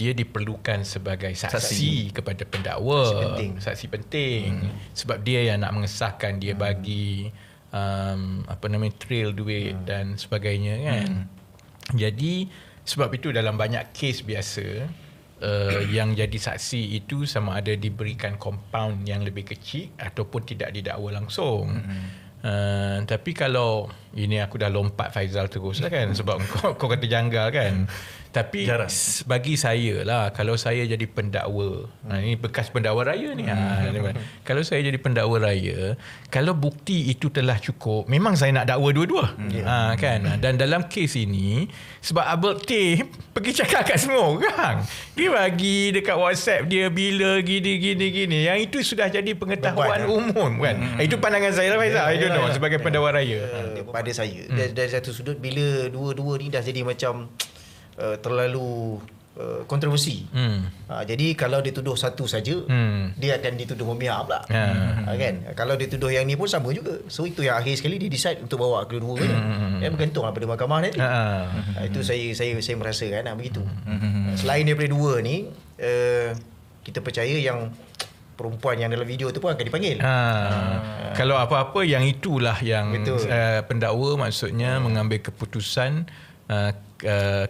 dia diperlukan sebagai saksi kepada pendakwa, saksi penting. Sebab dia yang nak mengesahkan, dia bagi trail duit dan sebagainya kan. Jadi sebab itu dalam banyak kes biasa yang jadi saksi itu sama ada diberikan compound yang lebih kecil ataupun tidak didakwa langsung. Tapi kalau ini aku dah lompat Faizal terus lah kan, sebab kau kata janggal kan. Tapi bagi saya lah, kalau saya jadi pendakwa, ini bekas pendakwa raya ni, kalau saya jadi pendakwa raya, kalau bukti itu telah cukup, memang saya nak dakwa dua-dua, kan. Dan dalam kes ini, sebab Albert T pergi cakap kat semua orang, dia bagi dekat WhatsApp dia bila gini, yang itu sudah jadi pengetahuan umum kan. Itu pandangan saya lah Faizal, I don't know, sebagai pendakwa raya. Pada saya, dari satu sudut, bila dua-dua ni dah jadi macam terlalu kontroversi. Jadi kalau dia tuduh satu saja, dia akan dituduh memihak pula. Kan? Kalau dia tuduh yang ni pun sama juga. So itu yang akhir sekali dia decide untuk bawa kedua-duanya. Bergantunglah pada mahkamah nanti. Itu saya merasakan begitu. Selain daripada dua ni, kita percaya yang perempuan yang dalam video tu pun akan dipanggil. Kalau apa-apa yang itulah yang pendakwa maksudnya mengambil keputusan.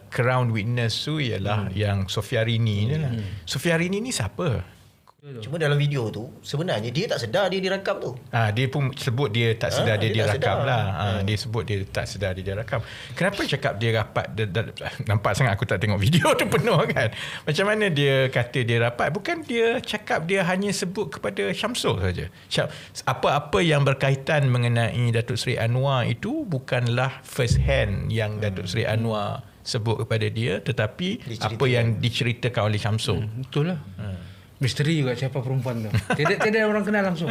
Crown witness tu ialah yang Sofiarini ni lah. Sofiarini ni siapa? Cuma dalam video tu sebenarnya dia tak sedar dia dirakam tu. Dia pun sebut dia tak sedar dia dirakam lah. Dia sebut dia tak sedar dia dirakam. Kenapa cakap dia rapat? Nampak sangat aku tak tengok video tu penuh kan. Macam mana dia kata dia rapat? Bukan dia cakap, dia hanya sebut kepada Syamsul saja. Apa-apa yang berkaitan mengenai Datuk Seri Anwar itu bukanlah first hand yang Datuk Seri Anwar sebut kepada dia, tetapi apa yang diceritakan oleh Syamsul. Betul lah. Misteri juga siapa perempuan tu. Tidak orang kenal langsung.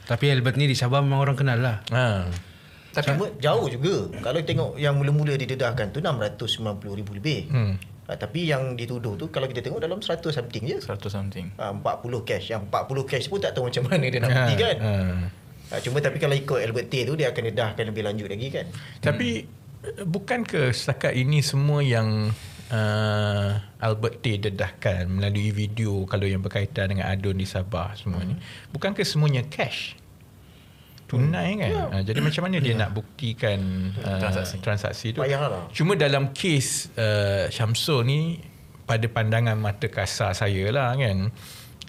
Tapi Albert ni di Sabah memang orang kenal lah. Tapi jauh juga. Kalau tengok yang mula-mula didedahkan tu 690,000 lebih. Tapi yang dituduh tu kalau kita tengok dalam 100 something je. 100 something. 40 cash. Yang 40 cash pun tak tahu macam mana dia nak buktikan. Tapi kalau ikut Albert T tu, dia akan dedahkan lebih lanjut lagi kan. Tapi bukankah setakat ini semua yang Albert T dedahkan melalui video, kalau yang berkaitan dengan adun di Sabah semua ni, bukankah semuanya cash, tunai kan? Jadi macam mana dia nak buktikan transaksi tu? Cuma dalam kes Syamsul ni, pada pandangan mata kasar saya lah kan,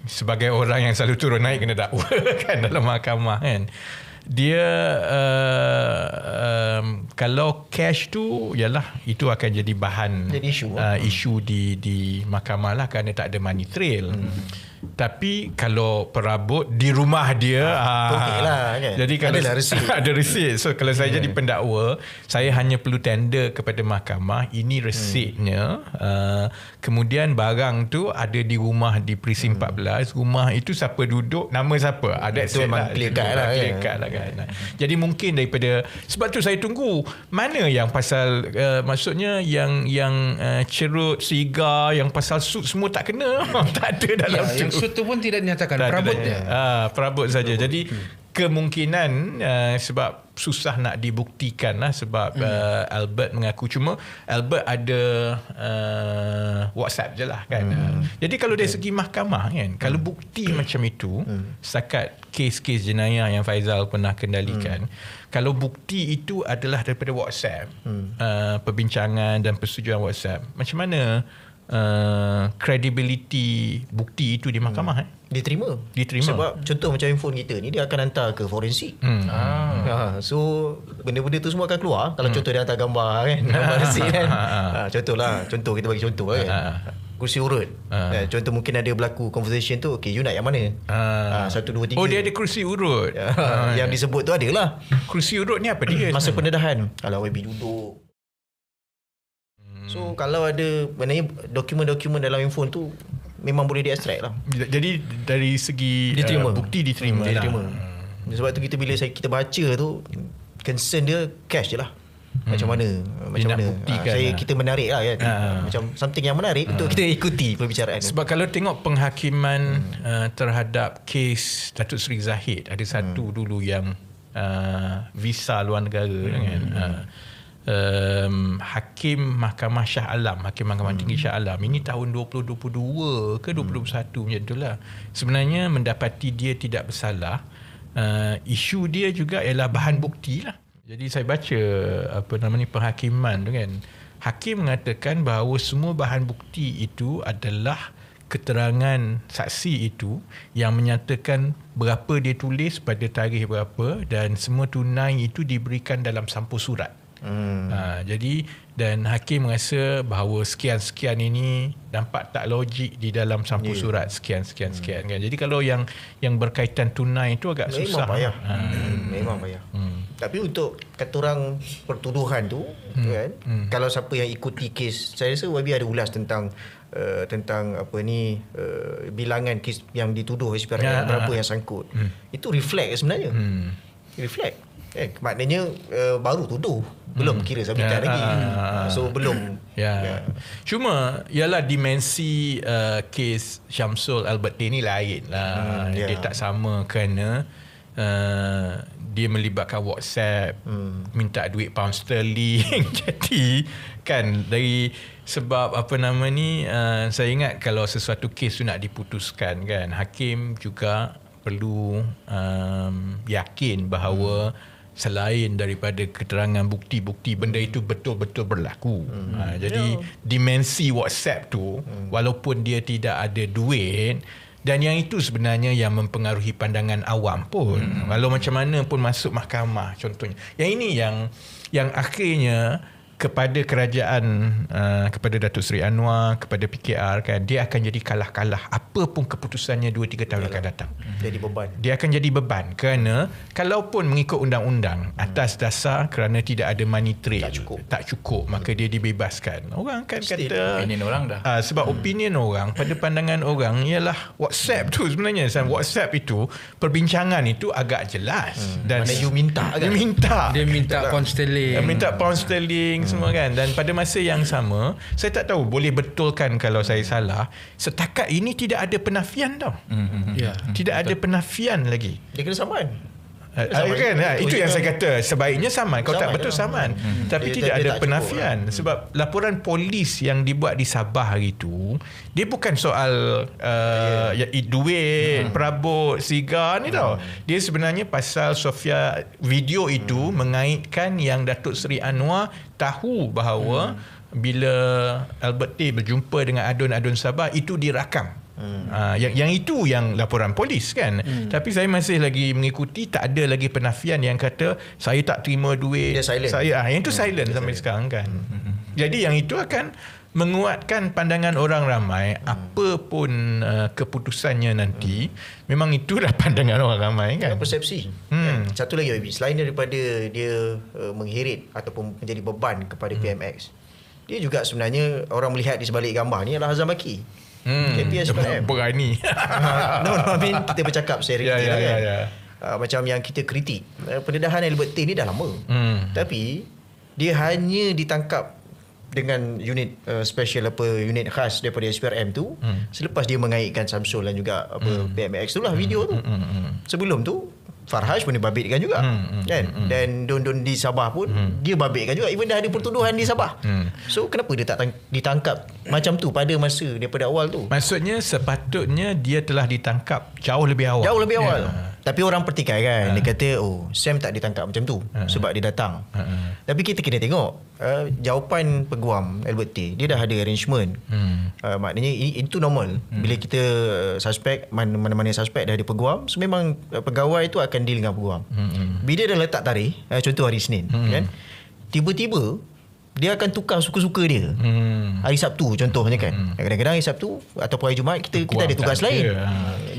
sebagai orang yang selalu turun naik kena dakwa kan dalam mahkamah kan, dia kalau cash tu ialah itu akan jadi bahan, jadi isu di mahkamah lah, kerana tak ada money trail. Tapi kalau perabot di rumah dia, lah, kan? Jadi kalau ada resit. So kalau saya jadi pendakwa, saya hanya perlu tender kepada mahkamah, ini resitnya. Kemudian barang tu ada di rumah di precinct 14. Rumah itu siapa duduk, nama siapa, ada itu memang clear cut lah kan. Jadi mungkin daripada, sebab tu saya tunggu mana yang pasal maksudnya yang cerut, sigar, yang pasal suit semua tak kena. Tak ada dalam tu. Yang suit tu pun tidak dinyatakan, perabot dia. Perabot saja. Jadi kemungkinan sebab susah nak dibuktikan lah, sebab Albert mengaku, cuma Albert ada WhatsApp je lah kan. Jadi kalau dari segi mahkamah kan, kalau bukti macam itu, setakat kes-kes jenayah yang Faizal pernah kendalikan, kalau bukti itu adalah daripada WhatsApp, perbincangan dan persetujuan WhatsApp, macam mana credibility bukti itu di mahkamah? Diterima. Sebab contoh macam handphone kita ni, dia akan hantar ke forensik. So benda-benda tu semua akan keluar. Kalau contoh dia hantar gambar kan, gambar resik kan. Contoh kita bagi contoh kan, kursi urut. Contoh mungkin ada berlaku conversation tu, okay, you nak yang mana? 1, 2, 3. Oh, dia ada kursi urut. Yang disebut tu adalah kursi urut ni apa dia? Masa pendedahan, kalau YB duduk. So kalau ada dokumen-dokumen dalam handphone tu, memang boleh diekstrak lah. Jadi dari segi bukti diterima. Sebab tu kita baca tu, concern dia cash je lah. Macam mana kita menarik lah kan. Macam something yang menarik untuk kita ikuti perbicaraan. Sebab kalau tengok penghakiman terhadap kes Datuk Seri Zahid, ada satu dulu yang visa luar negara kan. Hakim Mahkamah Shah Alam, Hakim Mahkamah Tinggi Shah Alam ini tahun 2022 ke 2021 macam itulah, sebenarnya mendapati dia tidak bersalah. Isu dia juga ialah bahan bukti lah. Jadi saya baca penghakiman tu kan, hakim mengatakan bahawa semua bahan bukti itu adalah keterangan saksi itu yang menyatakan berapa dia tulis pada tarikh berapa, dan semua tunai itu diberikan dalam sampul surat. Jadi dan hakim merasa bahawa sekian-sekian ini nampak tak logik di dalam sampul surat sekian-sekian kan. Jadi kalau yang berkaitan tunai itu agak susah. Memang payah. Tapi untuk kata orang pertuduhan tu kan, kalau siapa yang ikuti kes, saya rasa YB ada ulas tentang bilangan kes yang dituduh SPRM, berapa yang sangkut. Itu reflect sebenarnya. Reflect. Maknanya baru tuduh, belum kira sabitan lagi. So belum. Cuma ialah dimensi kes Syamsul Albert ni lain lah. Dia tak sama kerana dia melibatkan WhatsApp, minta duit pound sterling. Jadi kan dari sebab saya ingat kalau sesuatu kes tu nak diputuskan kan, hakim juga perlu yakin bahawa selain daripada keterangan bukti-bukti benda itu betul-betul berlaku. Jadi dimensi WhatsApp tu walaupun dia tidak ada duit, dan yang itu sebenarnya yang mempengaruhi pandangan awam pun. Walau macam mana pun masuk mahkamah contohnya. Yang ini yang akhirnya kepada kerajaan, kepada Datuk Seri Anwar, kepada PKR kan, dia akan jadi kalah-kalah apa pun keputusannya 2-3 tahun akan datang. Jadi beban. Dia akan jadi beban kerana kalaupun mengikut undang-undang atas dasar kerana tidak ada money trail, tak cukup maka dia dibebaskan. Orang kan kata opinion orang dah. Sebab opinion orang pada pandangan orang ialah WhatsApp tu sebenarnya. WhatsApp itu perbincangan itu agak jelas. Dan mana you minta kan? Dia minta pound sterling. Minta pound sterling semua kan. Dan pada masa yang sama, saya tak tahu boleh betulkan kalau saya salah, setakat ini tidak ada penafian tau. Tidak ada penafian lagi. Dia kena saman. Itu yang saya kata, sebaiknya saman. Kalau tak betul saman. Tapi tidak ada penafian. Sebab laporan polis yang dibuat di Sabah hari itu, dia bukan soal duit, perabot, sigar ni tau. Dia sebenarnya pasal Sofia video itu mengaitkan yang Datuk Seri Anwar tahu bahawa bila Albert Tay berjumpa dengan adun-adun Sabah itu dirakam. Yang itu yang laporan polis kan. Tapi saya masih lagi mengikuti, tak ada lagi penafian yang kata saya tak terima duit. Dia silent. Yang itu silent sampai sekarang kan. Jadi yang itu akan menguatkan pandangan orang ramai. Apa pun keputusannya nanti, memang itulah pandangan orang ramai kan. Persepsi. Satu lagi YB, selain daripada dia mengheret ataupun menjadi beban kepada PMX, dia juga sebenarnya orang melihat di sebalik gambar ni adalah Hazam Baki. KPS berani. I mean, kita bercakap serius kan. Macam yang kita kritik, pendedahan Albert Tay ni dah lama. Tapi dia hanya ditangkap dengan unit special unit khas daripada SPRM tu selepas dia mengaitkan Samsul dan juga PMX tu lah video tu. Sebelum tu Farhaj pun dibabitkan juga kan. Dan Don di Sabah pun dia babitkan juga, even dah ada pertuduhan di Sabah. So kenapa dia tak ditangkap macam tu pada masa daripada awal tu? Maksudnya sepatutnya dia telah ditangkap jauh lebih awal. Tapi orang pertikai kan. Dia kata Sam tak ditangkap macam tu sebab dia datang. Tapi kita kena tengok jawapan peguam Albert Tay, dia dah ada arrangement. Maknanya itu normal. Bila kita suspek, mana-mana suspek dah ada peguam, so memang pegawai tu akan deal dengan peguam. Bila dah letak tarikh, contoh hari Isnin kan, tiba-tiba dia akan tukar suka-suka dia. Hari Sabtu contohnya kan. Kadang-kadang hari Sabtu ataupun hari Jumaat kita ada tugas lain.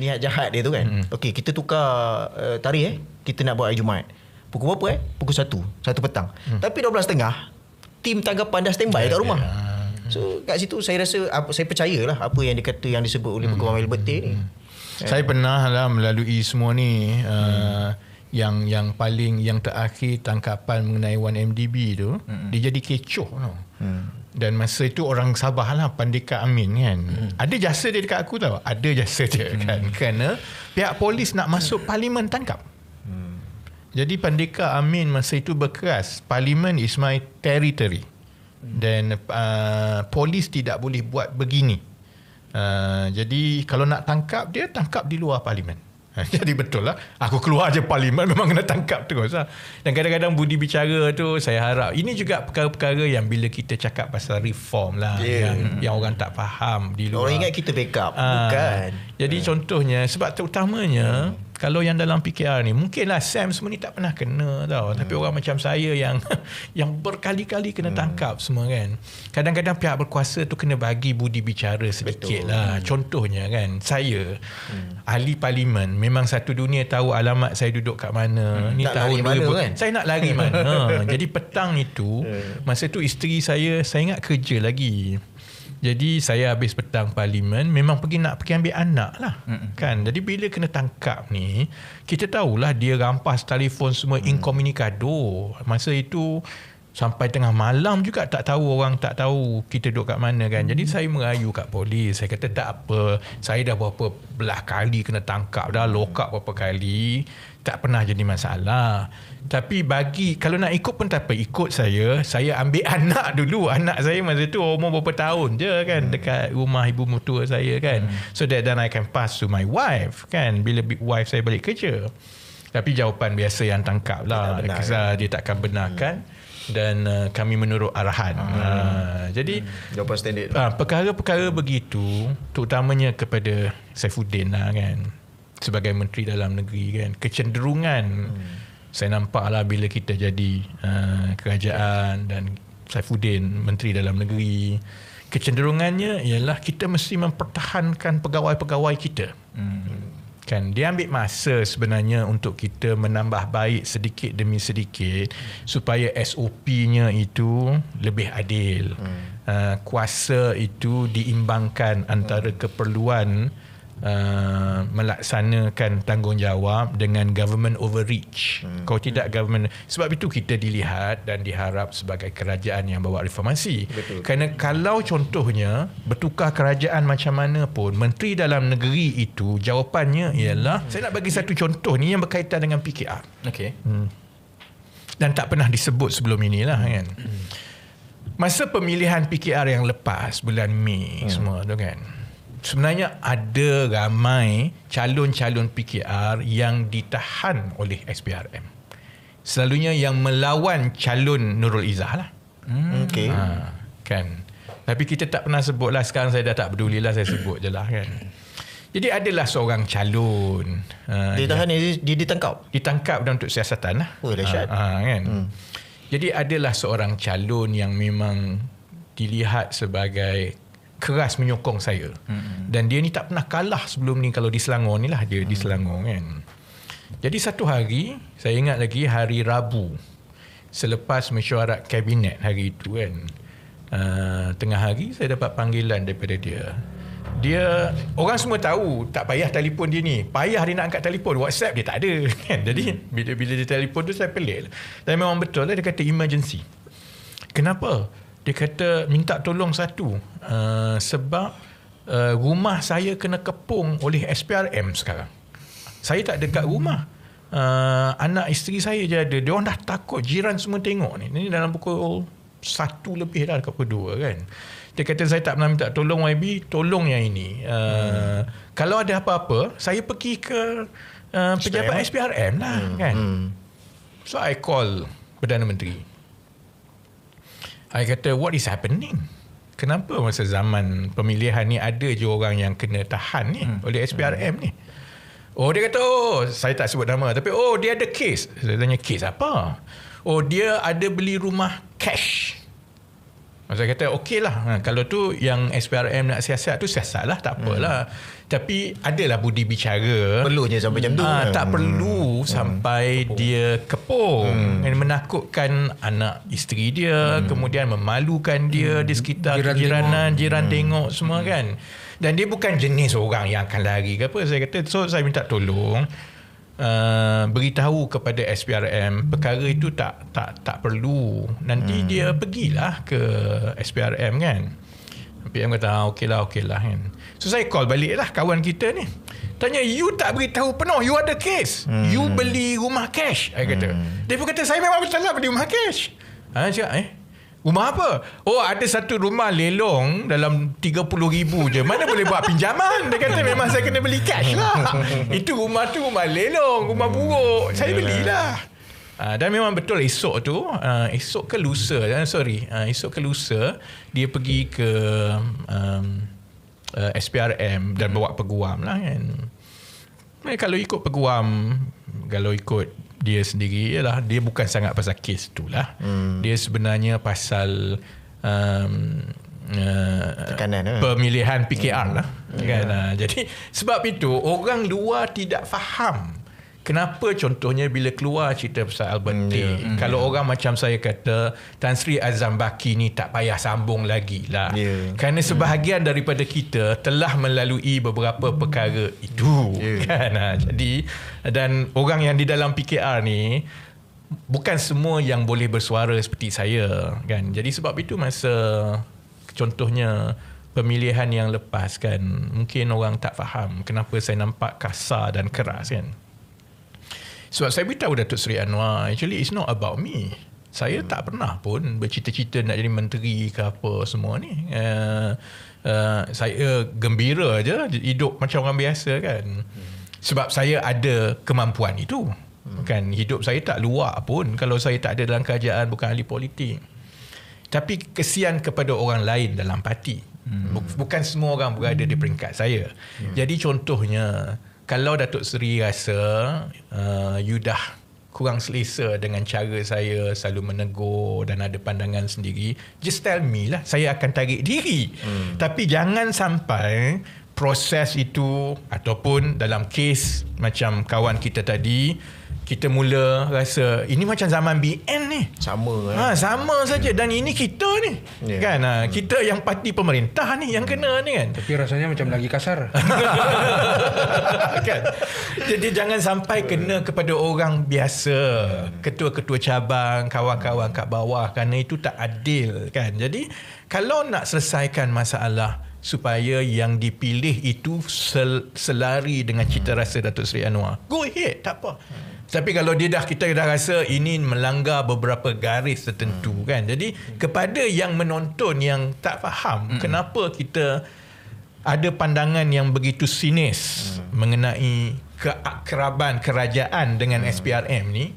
Niat jahat dia tu kan. Okey, kita tukar tarikh kita nak buat hari Jumaat. Pukul berapa Pukul 1 petang. Tapi 12.30 tim tanggapan dah standby kat rumah. So kat situ saya rasa saya percayalah apa yang dikata, yang disebut oleh peguam Albert Tay ni. Saya pernah lah melalui semua ni. Yang paling yang terakhir tangkapan mengenai 1MDB tu, dia jadi kecoh tau. Dan masa itu orang Sabah lah, Pandika Amin kan, ada jasa dia dekat aku tau. Ada jasa dia kan. Kerana pihak polis nak masuk parlimen tangkap. Jadi Pandeka Amin masa itu berkeras, Parliament is my territory. Dan polis tidak boleh buat begini. Jadi kalau nak tangkap dia, tangkap di luar Parlimen. Jadi betul lah, aku keluar je Parlimen memang kena tangkap terus lah. Dan kadang-kadang budi bicara tu, saya harap ini juga perkara-perkara yang bila kita cakap pasal reform lah, yang orang tak faham di luar. Orang ingat kita backup, bukan. Jadi contohnya, sebab terutamanya kalau yang dalam PKR ni, mungkinlah Sam semua ni tak pernah kena tau. Tapi orang macam saya yang berkali-kali kena tangkap semua kan. Kadang-kadang pihak berkuasa tu kena bagi budi bicara sedikit lah. Contohnya kan, saya ahli parlimen, memang satu dunia tahu alamat saya duduk kat mana. Ni nak tahun lari mana kan? Saya nak lari mana. Jadi petang itu, masa tu isteri saya ingat kerja lagi. Jadi saya habis petang parlimen, memang pergi ambil anak lah. Kan? Jadi bila kena tangkap ni, kita tahulah dia rampas telefon semua incommunicado. Masa itu sampai tengah malam juga tak tahu kita duduk kat mana kan. Jadi saya merayu kat polis. Saya kata tak apa, saya dah berapa belah kali kena tangkap dah, lock up berapa kali, tak pernah jadi masalah. Tapi kalau nak ikut pun tak apa, ikut saya ambil anak dulu. Anak saya masa tu umur berapa tahun je kan, dekat rumah ibu mertua saya kan. So that then I can pass to my wife kan, bila wife saya balik kerja. Tapi jawapan biasa yang tangkap lah, dia takkan benarkan. Dan kami menurut arahan. Jadi jawapan standard. Perkara-perkara begitu, terutamanya kepada Saifuddin lah kan, sebagai Menteri Dalam Negeri kan, kecenderungan saya nampak lah bila kita jadi kerajaan dan Saifuddin Menteri Dalam Negeri, kecenderungannya ialah kita mesti mempertahankan pegawai-pegawai kita. Kan, dia ambil masa sebenarnya untuk kita menambah baik sedikit demi sedikit supaya SOP-nya itu lebih adil. Kuasa itu diimbangkan antara keperluan melaksanakan tanggungjawab dengan government overreach. Kalau tidak government, sebab itu kita dilihat dan diharap sebagai kerajaan yang bawa reformasi. Betul. Kerana kalau contohnya bertukar kerajaan macam mana pun, Menteri Dalam Negeri itu jawapannya ialah, saya nak bagi satu contoh ni yang berkaitan dengan PKR. Okey. Dan tak pernah disebut sebelum inilah kan. Masa pemilihan PKR yang lepas bulan Mei semua tu kan, sebenarnya ada ramai calon-calon PKR yang ditahan oleh SPRM. Selalunya yang melawan calon Nurul Izzah lah. Okey. Kan. Tapi kita tak pernah sebut lah. Sekarang saya dah tak peduli lah, saya sebut je lah kan. Jadi adalah seorang calon. Dia tahan, dia ditangkap? Ditangkap dan untuk siasatan lah. Oh, dahsyat. Kan. Jadi adalah seorang calon yang memang dilihat sebagai keras menyokong saya. Dan dia ni tak pernah kalah sebelum ni. Kalau di Selangor ni lah, dia di Selangor kan. Jadi satu hari, saya ingat lagi hari Rabu, selepas mesyuarat kabinet hari itu kan, tengah hari saya dapat panggilan daripada dia. Orang semua tahu tak payah telefon dia ni, payah dia nak angkat telefon, WhatsApp dia tak ada kan. Jadi bila dia telefon tu saya pelik. Dan memang betul lah, dia kata emergency. Kenapa? Dia kata minta tolong satu, sebab rumah saya kena kepung oleh SPRM sekarang. Saya tak dekat rumah. Anak isteri saya je ada. Dia orang dah takut, jiran semua tengok ni. Ini dalam pukul 1 lebih dah, dekat pukul 2 kan. Dia kata saya tak pernah minta tolong YB, tolong yang ini. Kalau ada apa-apa, saya pergi ke pejabat SPRM lah kan. So I call Perdana Menteri. I kata, what is happening? Kenapa masa zaman pemilihan ni ada je orang yang kena tahan ni oleh SPRM ni? Oh, dia kata, saya tak sebut nama, tapi dia ada kes. Saya tanya, kes apa? Dia ada beli rumah cash. Saya kata, okey lah. Kalau tu yang SPRM nak siasat tu, siasat lah, tak apalah. Tapi adalah budi bicara. Perlunya sampai macam tu. Tak perlu sampai dia kepung. Menakutkan anak isteri dia, kemudian memalukan dia di sekitar jiran tengok semua kan. Dan dia bukan jenis orang yang akan lari ke apa. Saya kata, so saya minta tolong beritahu kepada SPRM perkara itu tak perlu. Nanti dia pergilah ke SPRM kan. PM kata okey lah kan. So saya call balik lah kawan kita ni. Tanya, you tak beritahu penuh you ada kes. You beli rumah cash. Saya kata. Dia pun kata saya memang betul lah beli rumah cash. Saya cakap rumah apa? Oh, ada satu rumah lelong dalam 30,000 je. Mana boleh buat pinjaman? Dia kata memang saya kena beli cash lah. Itu rumah tu rumah lelong, rumah buruk. Saya belilah. Dan memang betul esok tu, esok ke lusa, esok ke lusa dia pergi ke SPRM dan bawa peguam lah kan. Kalau ikut peguam, kalau ikut dia sendiri ialah dia bukan sangat pasal kes tu lah. Dia sebenarnya pasal tekanan pemilihan PKR lah kan. Jadi sebab itu orang luar tidak faham kenapa contohnya bila keluar cerita pasal Albert Tay, kalau orang macam saya kata Tan Sri Azam Baki ni tak payah sambung lagi lah. Kerana sebahagian daripada kita telah melalui beberapa perkara itu kan. Jadi dan orang yang di dalam PKR ni bukan semua yang boleh bersuara seperti saya kan. Jadi sebab itu masa contohnya pemilihan yang lepas kan, mungkin orang tak faham kenapa saya nampak kasar dan keras kan. Sebab saya beritahu Datuk Seri Anwar, actually it's not about me. Saya tak pernah pun bercita-cita nak jadi menteri ke apa semua ni. Saya gembira je hidup macam orang biasa kan. Sebab saya ada kemampuan itu. Kan hidup saya tak luar pun kalau saya tak ada dalam kerajaan, bukan ahli politik. Tapi kesian kepada orang lain dalam parti. Bukan semua orang berada di peringkat saya. Jadi contohnya, kalau Datuk Seri rasa you dah kurang selesa dengan cara saya selalu menegur dan ada pandangan sendiri, just tell me lah, saya akan tarik diri. Tapi jangan sampai proses itu ataupun dalam kes macam kawan kita tadi, kita mula rasa ini macam zaman BN ni. Sama sama saja. Dan ini kita ni kan, kita yang parti pemerintah ni yang kena ni kan. Tapi rasanya macam lagi kasar. Kan? Jadi jangan sampai kena kepada orang biasa, ketua-ketua cabang, kawan-kawan kat bawah, kerana itu tak adil kan. Jadi kalau nak selesaikan masalah supaya yang dipilih itu selari dengan cita rasa Datuk Seri Anwar, go ahead, tak apa. Tapi kalau kita dah rasa ini melanggar beberapa garis tertentu kan. Jadi kepada yang menonton yang tak faham kenapa kita ada pandangan yang begitu sinis mengenai keakraban kerajaan dengan SPRM ni,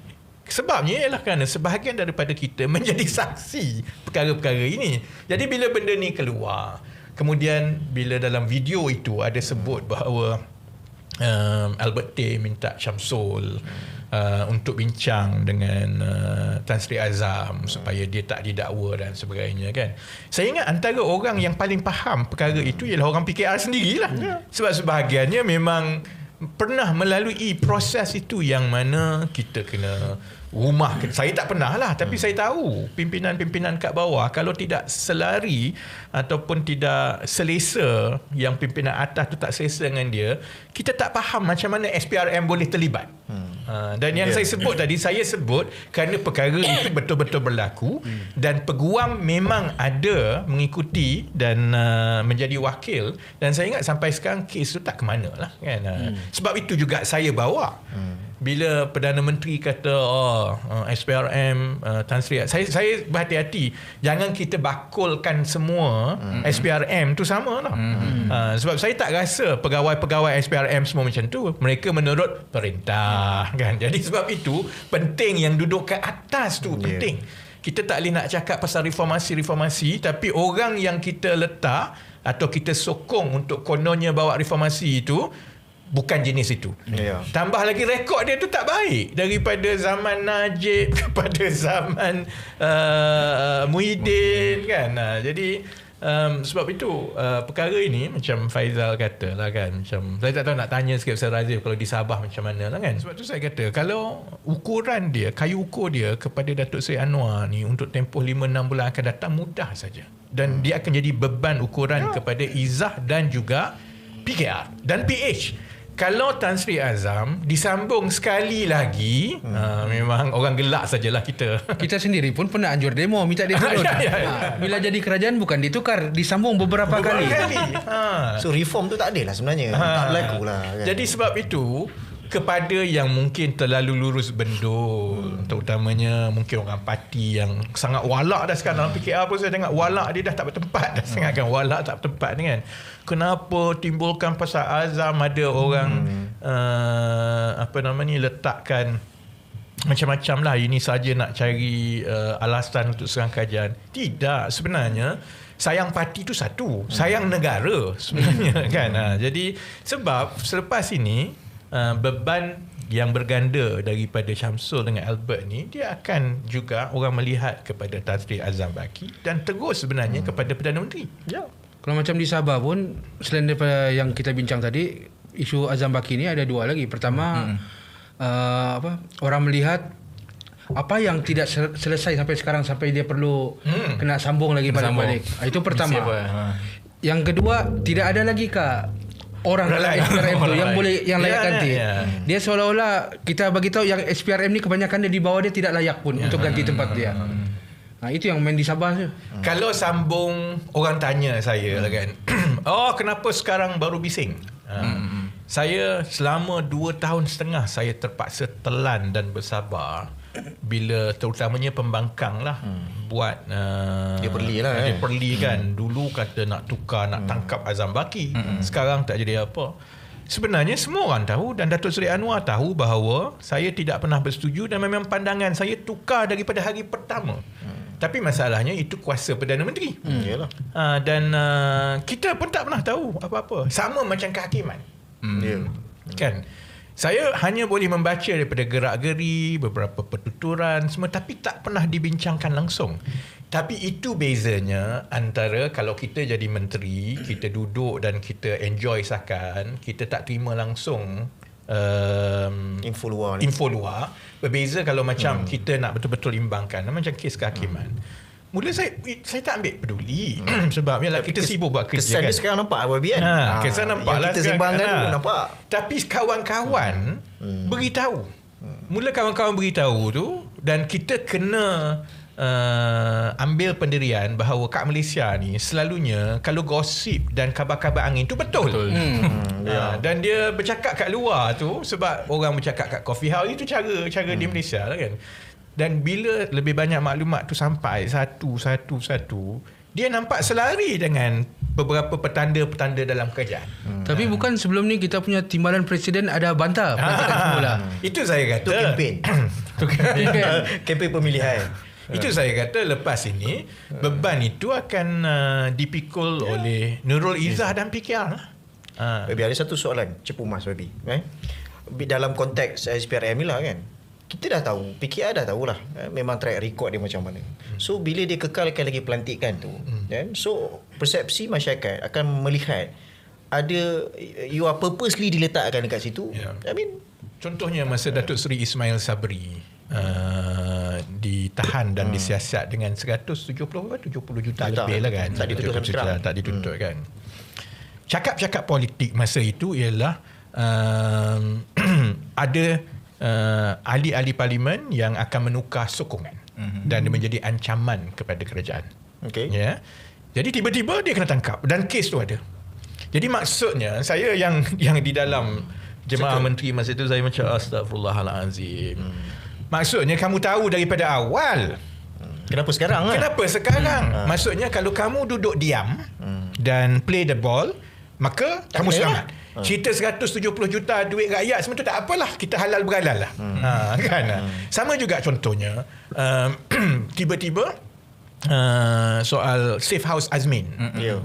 sebabnya ialah kerana sebahagian daripada kita menjadi saksi perkara-perkara ini. Jadi bila benda ni keluar, kemudian bila dalam video itu ada sebut bahawa Albert Tay minta Syamsul untuk bincang dengan Tan Sri Azam supaya dia tak didakwa dan sebagainya kan. Saya ingat antara orang yang paling faham perkara itu ialah orang PKR sendirilah. Sebab sebahagiannya memang pernah melalui proses itu yang mana kita kena rumah. Saya tak pernah lah, tapi saya tahu pimpinan-pimpinan kat bawah kalau tidak selari ataupun tidak selesa, yang pimpinan atas tu tak selesa dengan dia, kita tak faham macam mana SPRM boleh terlibat. Dan yang saya sebut tadi, saya sebut kerana perkara itu betul-betul berlaku dan peguam memang ada mengikuti dan menjadi wakil, dan saya ingat sampai sekarang kes tu tak ke mana lah kan. Sebab itu juga saya bawa bila Perdana Menteri kata SPRM Tan Sri, saya berhati-hati jangan kita bakulkan semua SPRM tu sama lah. Sebab saya tak rasa pegawai-pegawai SPRM semua macam tu. Mereka menurut perintah kan. Jadi sebab itu penting yang duduk ke atas tu penting. Kita tak boleh nak cakap pasal reformasi, tapi orang yang kita letak atau kita sokong untuk kononnya bawa reformasi itu bukan jenis itu. Tambah lagi rekod dia tu tak baik daripada zaman Najib kepada zaman Muhyiddin kan. Jadi sebab itu perkara ini macam Faizal kata lah kan, macam saya tak tahu nak tanya sikit pasal Razif kalau di Sabah macam mana lah kan. Sebab tu saya kata kalau ukuran dia, kayu ukur dia kepada Datuk Seri Anwar ni untuk tempoh 5-6 bulan akan datang mudah saja, dan dia akan jadi beban ukuran kepada Izzah dan juga PKR dan PH. kalau Tan Sri Azam disambung sekali lagi, memang orang gelak sajalah kita. Kita sendiri pun pernah anjur demo minta dia turun. Bila jadi kerajaan bukan ditukar, disambung beberapa kali. So reform tu tak ada lah sebenarnya. Tak berlaku lah kan? Jadi sebab itu, kepada yang mungkin terlalu lurus bendul, terutamanya mungkin orang parti yang sangat walak dah sekarang dalam PKR pun saya tengok walak dia dah tak bertempat dah sangat kan, walak tak bertempat ni kan. Kenapa timbulkan pasal Azam ada orang letakkan macam-macam lah, ini saja nak cari alasan untuk serang kajian. Tidak, sebenarnya sayang parti tu satu, sayang negara sebenarnya kan. Jadi sebab selepas ini beban yang berganda daripada Syamsul dengan Albert ni, dia akan juga orang melihat kepada Tan Sri Azam Baki dan terus sebenarnya kepada Perdana Menteri. Ya. Kalau macam di Sabah pun, selain daripada yang kita bincang tadi, isu Azam Baki ni ada dua lagi. Pertama, orang melihat apa yang tidak selesai sampai sekarang sampai dia perlu kena sambung lagi balik. Itu pertama. Yang kedua, tidak ada lagi orang dalam SPRM tu yang boleh yang layak ganti. Dia seolah-olah kita bagi tahu yang SPRM ni kebanyakan dia di bawah dia tidak layak pun untuk ganti tempat dia. Itu yang main di Sabah tu. Kalau sambung, orang tanya saya lah kan. Kenapa sekarang baru bising? Saya selama 2 tahun setengah saya terpaksa telan dan bersabar bila terutamanya pembangkang lah buat dia perli kan. Dulu kata nak tukar, nak tangkap Azam Baki, sekarang tak jadi apa. Sebenarnya semua orang tahu dan Datuk Seri Anwar tahu bahawa saya tidak pernah bersetuju dan memang pandangan saya tukar daripada hari pertama. Tapi masalahnya itu kuasa Perdana Menteri. Dan kita pun tak pernah tahu apa-apa. Sama macam kehakiman. Kan? Saya hanya boleh membaca daripada gerak-geri, beberapa pertuturan semua, tapi tak pernah dibincangkan langsung. Tapi itu bezanya antara kalau kita jadi menteri, kita duduk dan kita enjoy sakan, kita tak terima langsung info luar. Berbeza kalau macam kita nak betul-betul imbangkan, macam kes kehakiman. Mula saya tak ambil peduli sebab yalah kita sibuk buat kerja kesan kan. Dia sekarang nampak Bian. Kesan nampak lah kita sembangkan tu nampak. Tapi kawan-kawan beritahu. Mula kawan-kawan beritahu tu dan kita kena ambil pendirian bahawa kat Malaysia ni selalunya kalau gosip dan kabar-kabar angin tu betul. Dan dia bercakap kat luar tu sebab orang bercakap kat coffee house, itu cara di Malaysia lah kan. Dan bila lebih banyak maklumat tu sampai satu, dia nampak selari dengan beberapa petanda-petanda dalam kerajaan. Tapi bukan sebelum ni kita punya timbalan presiden ada bantah semula. Itu saya kata kempen pemilihan. Itu saya kata lepas ini beban itu akan dipikul oleh Nurul Izzah dan PKR lah. Baby, ada satu soalan cepu mas Baby. Dalam konteks SPRM ni lah kan, kita dah tahu, PKR dah tahulah memang track record dia macam mana. So bila dia kekalkan lagi pelantikan tu, so persepsi masyarakat akan melihat ada you are purposely diletakkan dekat situ. I mean, contohnya masa Datuk Seri Ismail Sabri ditahan dan disiasat dengan 70 juta lebih lah kan. Tak dituntut sampai sekarang. Tak dituntut kan. Cakap-cakap politik masa itu ialah ada ahli-ahli parlimen yang akan menukar sokongan dan dia menjadi ancaman kepada kerajaan. Ya. Jadi tiba-tiba dia kena tangkap dan kes tu ada. Jadi maksudnya saya yang di dalam jemaah menteri masa itu saya macam astagfirullahalazim. Maksudnya kamu tahu daripada awal. Kenapa sekarang? Kenapa sekarang? Maksudnya kalau kamu duduk diam dan play the ball, maka kamu selamat. Cerita 170 juta duit rakyat semua tu tak apalah, kita halal berhalal lah. Kan? Sama juga contohnya tiba-tiba soal safe house Azmin.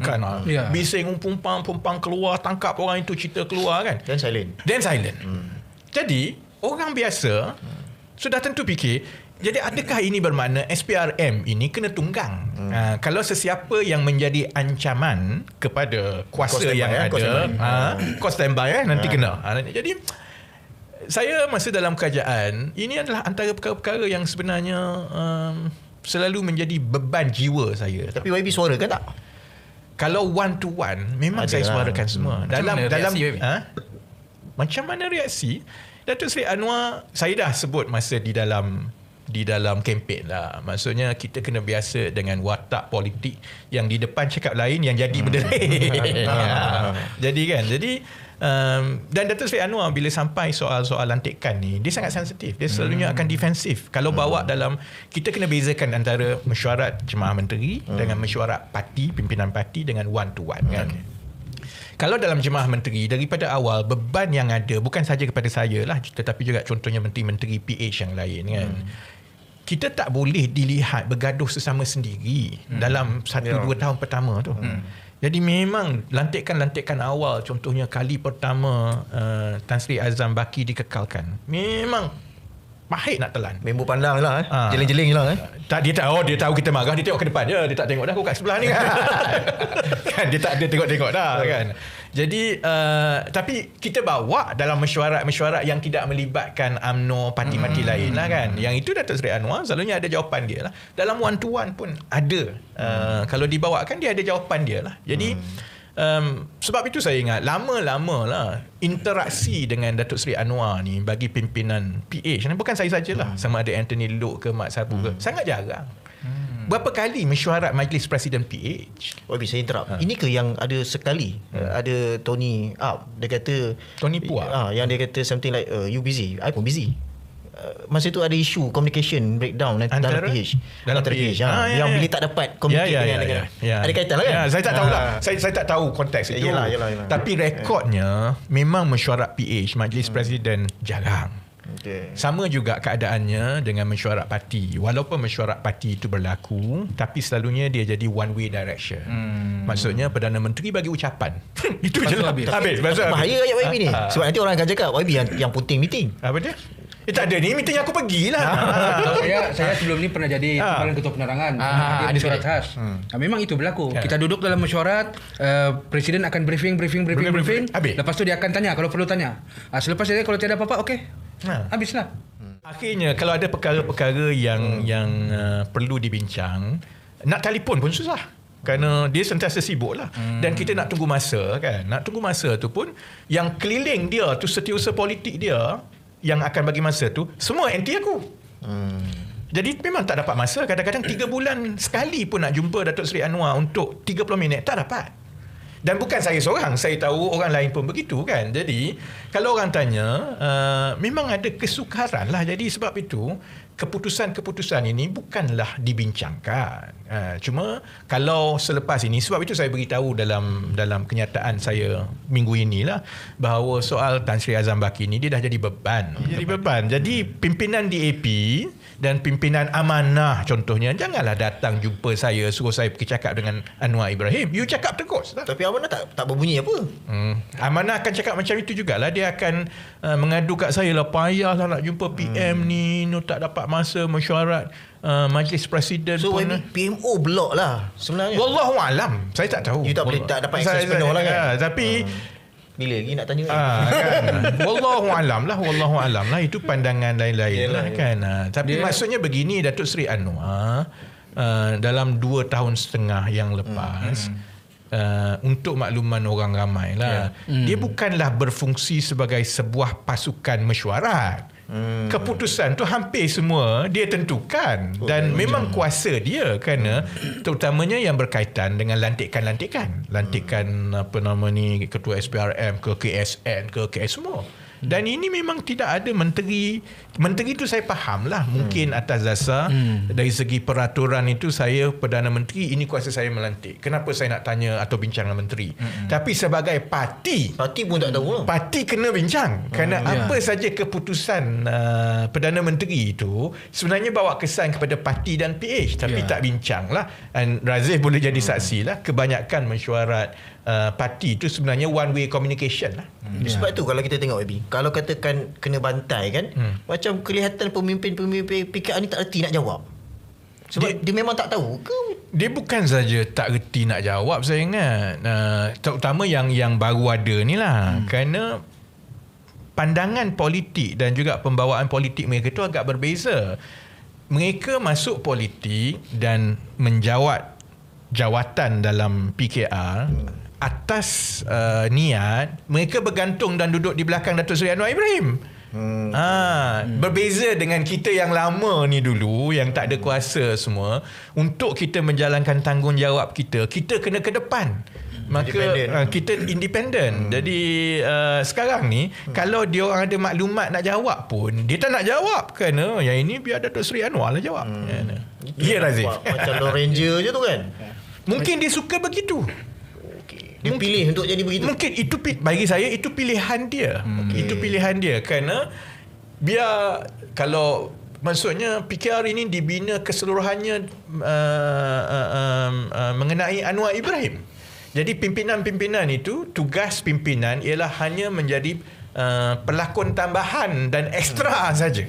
Kan? Bising pumpang keluar, tangkap orang itu, cerita keluar kan. Dan silent. Jadi orang biasa sudah tentu fikir, jadi adakah ini bermakna SPRM ini kena tunggang? Kalau sesiapa yang menjadi ancaman kepada kuasa yang ada, kos standby nanti kena. Jadi saya masa dalam kerajaan, ini adalah antara perkara-perkara yang sebenarnya selalu menjadi beban jiwa saya. Tapi YB suarakan tak? Kalau one to one memang saya suarakan semua. Dalam macam mana reaksi Datuk Seri Anwar. Saya dah sebut masa di dalam kempen lah. Maksudnya kita kena biasa dengan watak politik yang di depan cakap lain, yang jadi benda lain. Jadi dan Datuk Seri Anwar bila sampai soal-soal lantikan ni, dia sangat sensitif. Dia selalunya akan defensif. Kalau bawa dalam, kita kena bezakan antara mesyuarat jemaah menteri dengan mesyuarat parti, pimpinan parti dengan one to one kan. Kalau dalam jemaah menteri, daripada awal beban yang ada bukan saja kepada saya lah, tetapi juga contohnya menteri-menteri PH yang lain kan. Kita tak boleh dilihat bergaduh sesama sendiri dalam 1-2 tahun pertama tu. Jadi memang lantikan-lantikan awal, contohnya kali pertama Tan Sri Azam Baki dikekalkan, memang pahit nak telan. Member pandang lah jeling-jeling je lah Tak, dia tahu kita marah, dia tengok ke depan je, dia tak tengok dah aku kat sebelah ni kan. Kan dia tak ada tengok-tengok dah kan. Jadi tapi kita bawa dalam mesyuarat yang tidak melibatkan UMNO, parti-parti lain lah kan. Yang itu Datuk Seri Anwar selalunya ada jawapan dia lah. Dalam one to one pun ada. Kalau dibawakan dia ada jawapan dia lah. Jadi sebab itu saya ingat lama-lama lah interaksi dengan Datuk Seri Anwar ni bagi pimpinan PH, bukan saya sajalah, sama ada Anthony Loke ke Mat Sabu ke, sangat jarang. Berapa kali mesyuarat Majlis Presiden PH? Bisa interrupt. Ini ke yang ada sekali ada Tony up, dia kata Tony Puak yang dia kata something like you busy, I pun busy. Masa tu ada isu communication breakdown dalam PH. Yang bila tak dapat communicate dengan ada kaitan lah kan. Saya tak tahu lah. Saya tak tahu konteks itu. Yelah. Tapi rekodnya memang mesyuarat PH Majlis Presiden jarang. Sama juga keadaannya dengan mesyuarat parti. Walaupun mesyuarat parti itu berlaku, tapi selalunya dia jadi one way direction. Maksudnya Perdana Menteri bagi ucapan. Itu je lah. Habis. Bahaya ayat YB ni. Sebab nanti orang akan cakap YB yang puting meeting. Apa dia? Tak ada ni, meeting aku pergilah. Saya sebelum ni pernah jadi kepala ketua penerangan di mesyuarat khas. Memang itu berlaku. Kita duduk dalam mesyuarat, presiden akan briefing. Lepas tu dia akan tanya kalau perlu tanya. Selepas itu kalau tiada apa-apa, okey. Habislah. Akhirnya kalau ada perkara-perkara yang perlu dibincang, nak telefon pun susah. Kerana dia sentiasa sibuk lah. Dan kita nak tunggu masa kan. Nak tunggu masa tu pun, yang keliling dia tu, setiausaha politik dia yang akan bagi masa tu, semua anti aku. Jadi memang tak dapat masa. Kadang-kadang 3 bulan sekali pun nak jumpa Datuk Seri Anwar untuk 30 minit, tak dapat. Dan bukan saya seorang, saya tahu orang lain pun begitu kan. Jadi kalau orang tanya, memang ada kesukaran lah. Jadi sebab itu keputusan-keputusan ini bukanlah dibincangkan. Cuma kalau selepas ini, sebab itu saya beritahu dalam kenyataan saya minggu inilah, bahawa soal Tan Sri Azam Baki ni dia dah jadi beban. Jadi pimpinan DAP dan pimpinan Amanah contohnya, janganlah datang jumpa saya, suruh saya pergi cakap dengan Anwar Ibrahim. You cakap terus. Tapi Amanah tak berbunyi apa. Amanah akan cakap macam itu jugalah. Dia akan mengadu kat saya lah, payahlah nak jumpa PM ni, tak dapat masa mesyuarat Majlis Presiden. So pun PMO block lah sebenarnya. Wallahualam, saya tak tahu. You tak boleh, tak dapat akses penuh lah kan. Tapi bila lagi nak tanya kan? Wallahualam lah, itu pandangan lain-lain lah kan. Tapi maksudnya begini, Datuk Seri Anwar dalam 2 tahun setengah yang lepas, untuk makluman orang ramai lah, dia bukanlah berfungsi sebagai sebuah pasukan mesyuarat. Keputusan tu hampir semua dia tentukan, dan memang kuasa dia, kerana terutamanya yang berkaitan dengan lantikan apa nama ni, ketua SPRM ke KSN ke KS semua. Dan ini memang tidak ada menteri tu, saya faham lah, mungkin atas dasar dari segi peraturan itu, saya Perdana Menteri, ini kuasa saya melantik, kenapa saya nak tanya atau bincang dengan menteri. Tapi sebagai parti pun tak tahu lah. Parti kena bincang, kerana apa saja keputusan Perdana Menteri itu sebenarnya bawa kesan kepada parti dan PH, tapi tak bincang lah. Dan Razif boleh jadi saksi lah, kebanyakan mesyuarat parti itu sebenarnya one way communication lah. Sebab tu kalau kita tengok YB, kalau katakan kena bantai kan, macam kelihatan pemimpin-pemimpin PKR ni tak reti nak jawab. Sebab dia memang tak tahu ke? Dia bukan saja tak reti nak jawab, saya ingat. Terutama yang baru ada ni lah. Kerana pandangan politik dan juga pembawaan politik mereka tu agak berbeza. Mereka masuk politik dan menjawat jawatan dalam PKR atas niat, mereka bergantung dan duduk di belakang Datuk Seri Anwar Ibrahim. Berbeza dengan kita yang lama ni dulu, yang tak ada kuasa semua, untuk kita menjalankan tanggungjawab kita kena ke depan. Maka kita independen. Jadi sekarang ni kalau dia orang ada maklumat nak jawab pun, dia tak nak jawab kerana yang ini biar Datuk Seri Anwar lah jawab. Ya Razif. Macam Lone Ranger je tu kan. Mungkin dia suka begitu. Dia pilih untuk jadi begitu. Mungkin itu, bagi saya itu pilihan dia. Itu pilihan dia kerana biar, kalau maksudnya PKR ini dibina keseluruhannya mengenai Anwar Ibrahim. Jadi pimpinan-pimpinan itu, tugas pimpinan ialah hanya menjadi pelakon tambahan dan ekstra saja.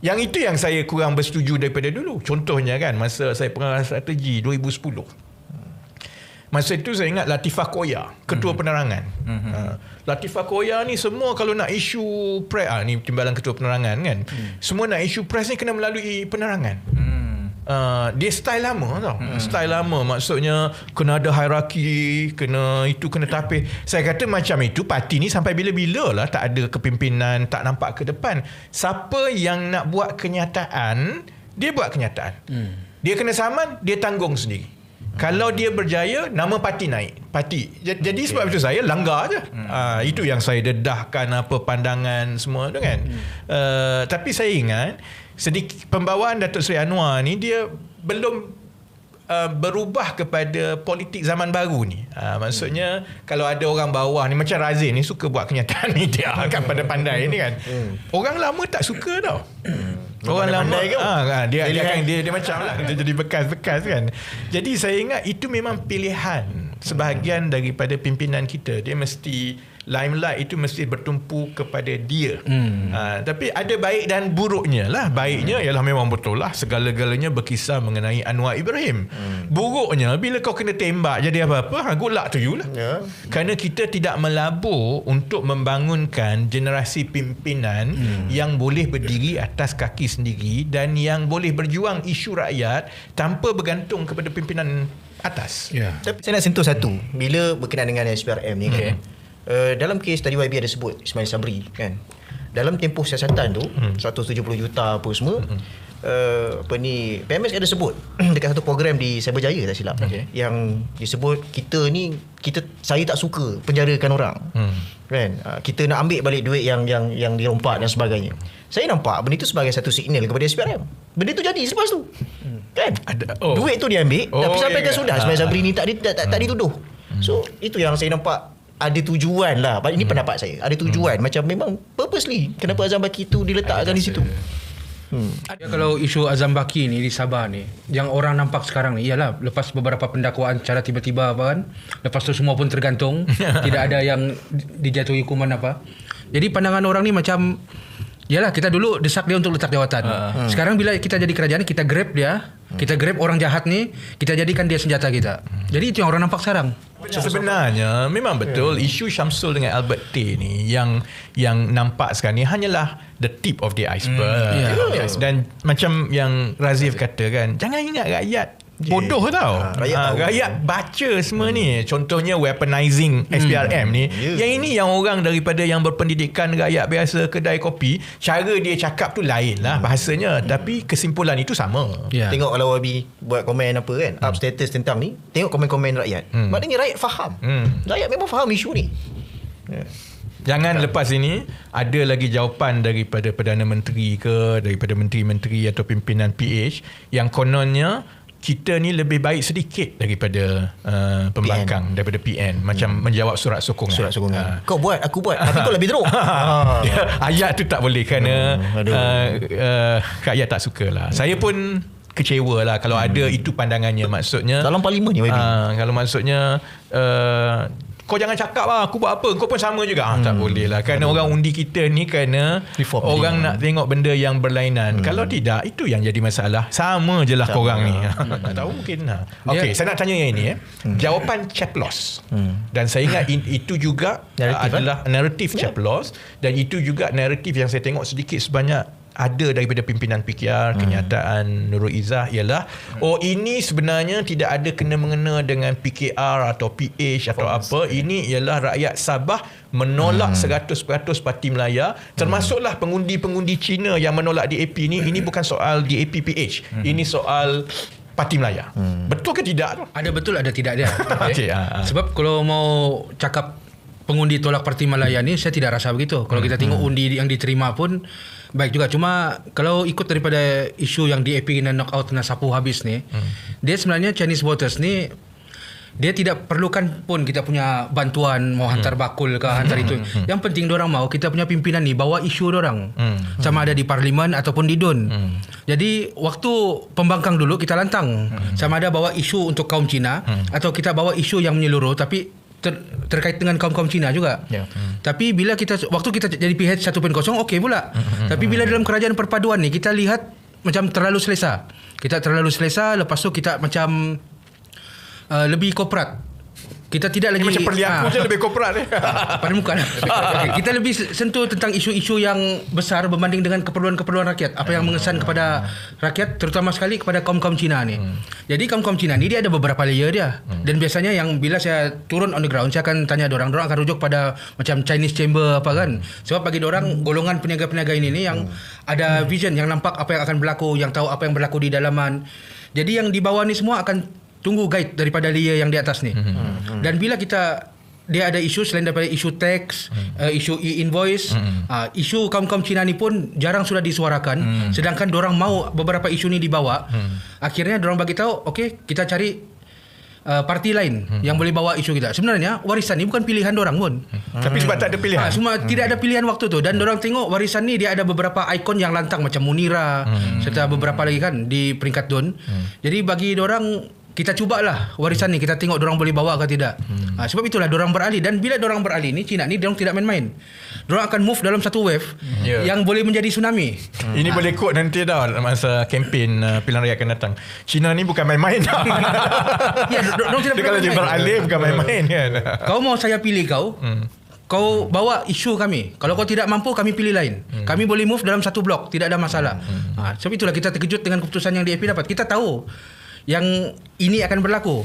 Yang itu yang saya kurang bersetuju daripada dulu. Contohnya kan, masa saya pengarah strategi 2010. Masa itu saya ingat Latifah Koya, Ketua Penerangan. Latifah Koya ni semua kalau nak isu press, ni Timbalan Ketua Penerangan kan, semua nak isu press ni kena melalui penerangan. Dia style lama tau. Style lama, maksudnya kena ada hierarki, kena itu, kena tapis. Saya kata macam itu parti ni sampai bila-bila lah tak ada kepimpinan, tak nampak ke depan. Siapa yang nak buat kenyataan, dia buat kenyataan. Dia kena saman, dia tanggung sendiri. Kalau dia berjaya, nama parti naik. Parti. Jadi sebab itu saya langgar je. Itu yang saya dedahkan apa pandangan semua tu kan. Tapi saya ingat sedikit pembawaan Datuk Seri Anwar ni, dia belum berubah kepada politik zaman baru ni. Maksudnya kalau ada orang bawah ni macam Razif ni suka buat kenyataan ni, dia kan pada pandai ni kan. Orang lama tak suka tau. Orang lama dia macam lah, dia jadi bekas-bekas kan. Jadi saya ingat itu memang pilihan sebahagian daripada pimpinan kita. Dia mesti limelight itu mesti bertumpu kepada dia. Tapi ada baik dan buruknya lah. Baiknya ialah memang betul lah segala-galanya berkisar mengenai Anwar Ibrahim. Buruknya bila kau kena tembak jadi apa-apa, good luck to you lah. Kerana kita tidak melabur untuk membangunkan generasi pimpinan yang boleh berdiri atas kaki sendiri dan yang boleh berjuang isu rakyat tanpa bergantung kepada pimpinan atas. Tapi saya nak sentuh satu bila berkenaan dengan SPRM ni kan. Dalam kes tadi YB ada sebut Ismail Sabri kan, dalam tempoh siasatan tu 170 juta apa semua, PMS ada sebut dekat satu program di Cyberjaya tak silap, yang disebut saya tak suka penjarakan orang kan, kita nak ambil balik duit yang dirompak dan sebagainya. Saya nampak benda itu sebagai satu signal kepada SPRM. Benda tu jadi selepas tu kan, duit tu diambil tapi sampai ke sudah Ismail Sabri ni tak dituduh. So itu yang saya nampak ada tujuan lah. Ini pendapat saya. Ada tujuan. Macam memang purposely kenapa Azam Baki tu diletakkan di situ. Kalau isu Azam Baki ni di Sabah ni, yang orang nampak sekarang ni ialah lepas beberapa pendakwaan secara tiba-tiba apa kan, lepas tu semua pun tergantung, tidak ada yang dijatuhi hukuman apa. Jadi pandangan orang ni macam, yalah kita dulu desak dia untuk letak jawatan. Sekarang bila kita jadi kerajaan, kita grab dia, kita grab orang jahat ni, kita jadikan dia senjata kita. Jadi itu yang orang nampak sekarang. Sebenarnya memang betul isu Syamsul dengan Albert Tay ni yang nampak sekarang ni hanyalah the tip of the iceberg. Dan macam yang Razif kata kan, jangan ingat rakyat bodoh tau. Rakyat baca semua ni. Contohnya weaponizing SPRM ni. Yang ini yang orang daripada yang berpendidikan, rakyat biasa kedai kopi, cara dia cakap tu lain lah bahasanya. Tapi kesimpulan itu sama. Tengok kalau Wabi buat komen apa kan, up status tentang ni, tengok komen-komen rakyat. Maknanya rakyat faham. Rakyat memang faham isu ni. Jangan lepas ini ada lagi jawapan daripada Perdana Menteri ke, daripada menteri-menteri atau pimpinan PH yang kononnya kita ni lebih baik sedikit daripada pembangkang, daripada PN, macam menjawab surat sokongan. Kau buat, aku buat, tapi kau lebih teruk. Ayat tu tak boleh kerana rakyat tak suka lah. Saya pun kecewa lah kalau ada itu pandangannya. Maksudnya dalam parlimen ni kalau maksudnya kau jangan cakap lah aku buat apa, kau pun sama juga. Tak boleh lah. Kerana orang undi kita ni kerana orang nak tengok benda yang berlainan. Kalau tidak, itu yang jadi masalah. Sama je lah korang ni. Tak tahu mungkin. Okay, saya nak tanya yang ini. Jawapan Chaplos. Dan saya ingat itu juga adalah naratif Chaplos. Dan itu juga naratif yang saya tengok sedikit sebanyak ada daripada pimpinan PKR, kenyataan Nurul Izzah ialah ini sebenarnya tidak ada kena-mengena dengan PKR atau PH atau apa. Ini ialah rakyat Sabah menolak 100% Parti Melayu, termasuklah pengundi-pengundi Cina yang menolak DAP ni. Ini bukan soal DAP PH, ini soal Parti Melayu. Betul ke tidak? Ada betul, ada tidak dia. Okay. Sebab kalau mau cakap pengundi tolak Parti Malaya ni, saya tidak rasa begitu. Kalau kita tengok undi yang diterima pun baik juga. Cuma kalau ikut daripada isu yang DAP kena knock out, kena sapu habis ni, dia sebenarnya Chinese voters ni, dia tidak perlukan pun kita punya bantuan, mau hantar bakul ke hantar itu. Yang penting diorang mau kita punya pimpinan ni bawa isu diorang, sama ada di parlimen ataupun di DUN. Jadi waktu pembangkang dulu kita lantang, sama ada bawa isu untuk kaum Cina atau kita bawa isu yang menyeluruh tapi terkait dengan kaum-kaum Cina juga. Tapi bila waktu kita jadi PH 1.0 okey pula. Tapi bila dalam kerajaan perpaduan ni kita lihat macam terlalu selesa. Kita terlalu selesa, lepas tu kita macam lebih korporat. Kita tidak lagi macam perilaku je lebih korporat pada muka. Okay, kita lebih sentuh tentang isu-isu yang besar berbanding dengan keperluan-keperluan rakyat. Apa yang mengesan kepada rakyat, terutama sekali kepada kaum-kaum Cina ni. Jadi kaum-kaum Cina ni dia ada beberapa layer dia. Dan biasanya yang bila saya turun on the ground, saya akan tanya dorang akan rujuk pada macam Chinese Chamber apa kan. Sebab bagi dorang golongan peniaga-peniaga ini yang ada vision, yang nampak apa yang akan berlaku, yang tahu apa yang berlaku di dalaman. Jadi yang di bawah ni semua akan tunggu guide daripada layer yang di atas ni. Dan bila dia ada isu selain daripada isu tax, isu e-invoice, isu kaum-kaum Cina ni pun jarang sudah disuarakan, sedangkan dorang mau beberapa isu ni dibawa. Akhirnya dorang bagi tahu, okey, kita cari parti lain yang boleh bawa isu kita. Sebenarnya warisan ni bukan pilihan dorang pun. Tapi sebab tak ada pilihan. Semua tidak ada pilihan waktu tu. Dan dorang tengok warisan ni dia ada beberapa ikon yang lantang macam Munira, serta beberapa lagi kan di peringkat DUN. Jadi bagi dorang, kita cubalah warisan ni, kita tengok dorang boleh bawa ke tidak. Sebab itulah dorang beralih. Dan bila dorang beralih ni, Cina ni dorang tidak main-main. Dorang akan move dalam satu wave yang boleh menjadi tsunami. Ini boleh quote nanti dah masa kempen pilihan raya akan datang. Cina ni bukan main-main. Dorang tidak kalau dia beralih bukan main-main kan. Kau mau saya pilih kau, kau bawa isu kami. Kalau kau tidak mampu, kami pilih lain. Kami boleh move dalam satu blok, tidak ada masalah. Sebab itulah kita terkejut dengan keputusan yang DAP dapat. Kita tahu yang ini akan berlaku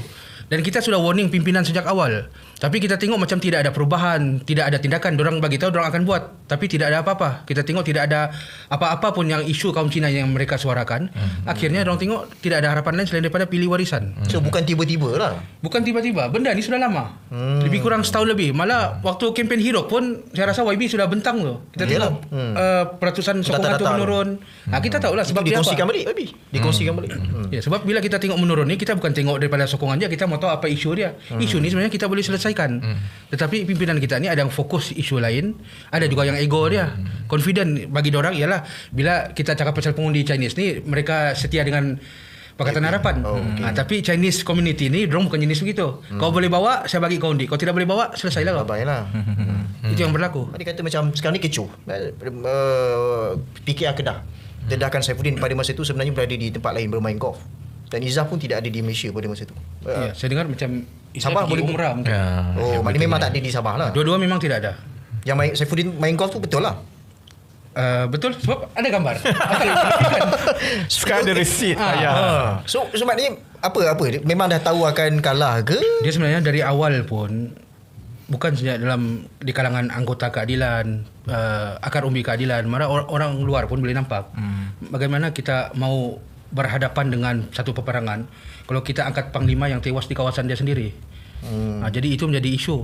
dan kita sudah warning pimpinan sejak awal, tapi kita tengok macam tidak ada perubahan, tidak ada tindakan. Dorang bagi tahu dorang akan buat, tapi tidak ada apa-apa. Kita tengok tidak ada apa-apa pun yang isu kaum Cina yang mereka suarakan. Akhirnya dorang tengok tidak ada harapan lain selain daripada pilih warisan. So bukan tiba-tiba lah. Bukan tiba-tiba. Benda ni sudah lama. Lebih kurang setahun lebih. Malah waktu kempen Hero pun saya rasa YB sudah bentang tu. Kita tengok peratusan sokongan tu menurun. Kita tahulah sebab dia apa. Dikongsikan balik YB. Dikongsikan balik. Ya, sebab bila kita tengok menurun ni, kita bukan tengok daripada sokongan dia, kita mau tahu apa isu dia. Isu ni sebenarnya kita boleh selesaikan. Tetapi pimpinan kita ni ada yang fokus isu lain, ada juga yang ego dia. Confident bagi dorang ialah bila kita cakap pasal pengundi Chinese ni, mereka setia dengan Pakatan Harapan. Tapi Chinese community ni dorang bukan jenis begitu. Kau boleh bawa, saya bagi kau undi. Kau tidak boleh bawa, selesailah kau. Baiklah. Itu yang berlaku. Dia kata macam sekarang ni kecoh. PKR Kedah dedahkan Saifuddin pada masa itu sebenarnya berada di tempat lain bermain golf. Dan Izzah pun tidak ada di Malaysia pada masa itu. Ya, saya dengar macam Sabah boleh umrah mungkin. Maknanya memang tak ada di Sabah lah. Dua-dua memang tidak ada. Yang Saifuddin main golf tu betul lah. Betul, sebab ada gambar. Sekarang ada receipt. So maknanya apa memang dah tahu akan kalah ke? Dia sebenarnya dari awal pun bukan saja di kalangan anggota keadilan, akar umbi keadilan, malah orang luar pun boleh nampak bagaimana kita mau berhadapan dengan satu peperangan kalau kita angkat panglima yang tewas di kawasan dia sendiri. Jadi itu menjadi isu.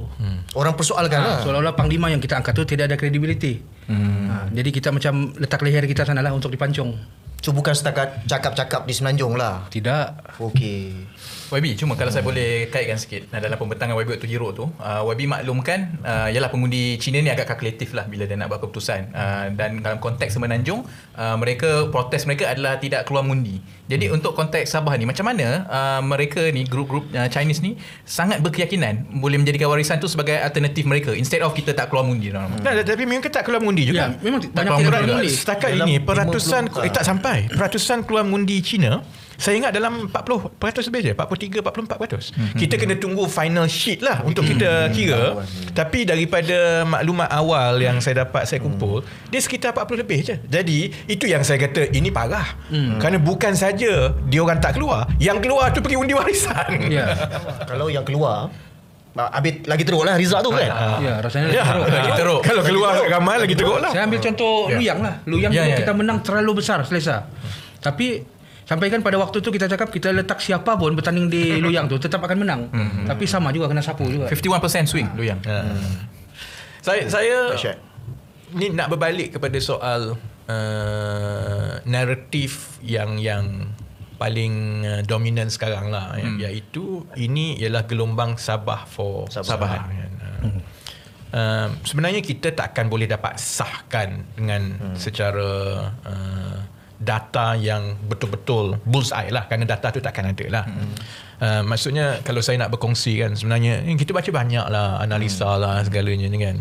Orang persoalkan lah. Seolah-olah panglima yang kita angkat tu tidak ada credibility. Jadi kita macam letak leher kita sanalah untuk dipancung. So bukan setakat cakap-cakap di Semenanjung lah. Tidak. Okey. YB, cuma kalau saya boleh kaitkan sikit dalam pembentangan YB waktu Hero tu, YB maklumkan ialah pengundi Cina ni agak kalkulatif lah bila dia nak buat keputusan, dan dalam konteks Semenanjung protes mereka adalah tidak keluar mengundi. Jadi untuk konteks Sabah ni, macam mana mereka ni grup-grup Chinese ni sangat berkeyakinan boleh menjadikan warisan tu sebagai alternatif mereka instead of kita tak keluar mengundi. Tapi memang tak keluar mengundi juga. Ya, memang tak banyak tidak keluar mengundi. Setakat ini peratusan tak sampai. Peratusan keluar mengundi Cina Saya ingat dalam 40% lebih je, 43-44%. Kita kena tunggu final sheet lah untuk kita kira. Tapi daripada maklumat awal yang saya dapat, saya kumpul, dia sekitar 40 lebih je. Jadi itu yang saya kata ini parah. Kerana bukan saja dia orang tak keluar, yang keluar tu pergi undi warisan. Kalau yang keluar habis lagi teruk lah result tu kan. Ya, rasanya Lagi teruk. Kalau keluar ramai lagi teruk lah. Saya ambil contoh Luyang lah. Luyang kita menang terlalu besar selesa. Tapi sampaikan pada waktu tu kita cakap kita letak siapa pun bertanding di Luyang tu tetap akan menang. Tapi sama juga kena sapu juga. 51% swing Luyang. Saya ni nak berbalik kepada soal naratif yang paling dominan sekarang lah, iaitu ini ialah gelombang Sabah for Sabah. Sebenarnya kita takkan boleh dapat sahkan dengan secara data yang betul-betul bullseye lah, kerana data tu takkan ada lah. Maksudnya kalau saya nak berkongsi kan, sebenarnya kita baca banyak lah analisa lah segalanya ni kan.